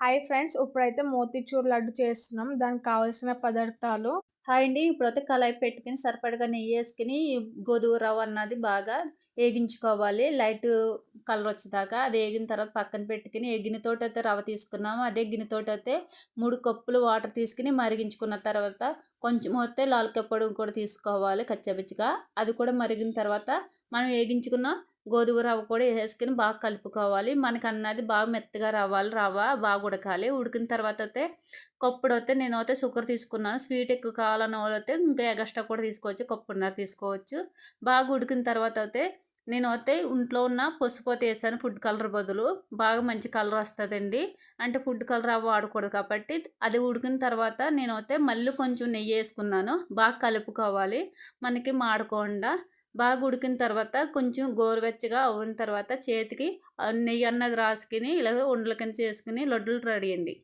Hi friends, ఇప్పుడైతే మోతీచూర్ లడ్డు చేస్తున్నాం. దానికి కావాల్సిన పదార్థాలు. హాయ్ అండి. ఇప్పుడైతే కళాయి పెట్టుకొని సరిపడగా నెయ్యేసుకొని గోధుమ రవ్వ అన్నది బాగా ఏగించుకోవాలి. లైట్ కలర్ వచ్చేదాకా. అది ఏగిన తర్వాత పక్కన పెట్టుకొని ఏ గిన్నెతోటైతే రవ్వ తీసుకున్నామో అదే గిన్నెతోటైతే 3 కప్పులు వాటర్ తీసుకొని మరిగించుకున్న తర్వాత కొంచెం అయితే లాలిక పొడి కూడా తీసుకోవాలి కచ్చాపిచ్చిగా. అది కూడా మరిగిన తర్వాత మనం ఏగించుకున్న గోధుమ రవ్వ కూడా వేసుకొని బాగా కలుపుకోవాలి. మనకు అన్నది బాగా మెత్తగా రావాలి. రవ్వ బాగా ఉడకాలి. ఉడికిన తర్వాత అయితే కప్పుడైతే నేనైతే షుగర్ తీసుకున్నాను. స్వీట్ ఎక్కువ కావాలన్న వాళ్ళైతే ఇంకా ఎగస్ట్రా కూడా తీసుకోవచ్చు. కప్పున్నర తీసుకోవచ్చు. బాగా ఉడికిన తర్వాత అయితే నేనైతే ఇంట్లో ఉన్న పసుపు అయితే వేసాను ఫుడ్ కలర్ బదులు. బాగా మంచి కలర్ వస్తుందండి. అంటే ఫుడ్ కలర్ అవి వాడకూడదు కాబట్టి. అది ఉడికిన తర్వాత నేనైతే మళ్ళీ కొంచెం నెయ్యి వేసుకున్నాను. బాగా కలుపుకోవాలి మనకి మాడకుండా. బాగా ఉడికిన తర్వాత కొంచెం గోరువెచ్చగా అయిన తర్వాత చేతికి నెయ్యి అన్నది రాసుకుని ఇలా ఉండల కింద చేసుకుని లడ్డూలు రెడీ అండి.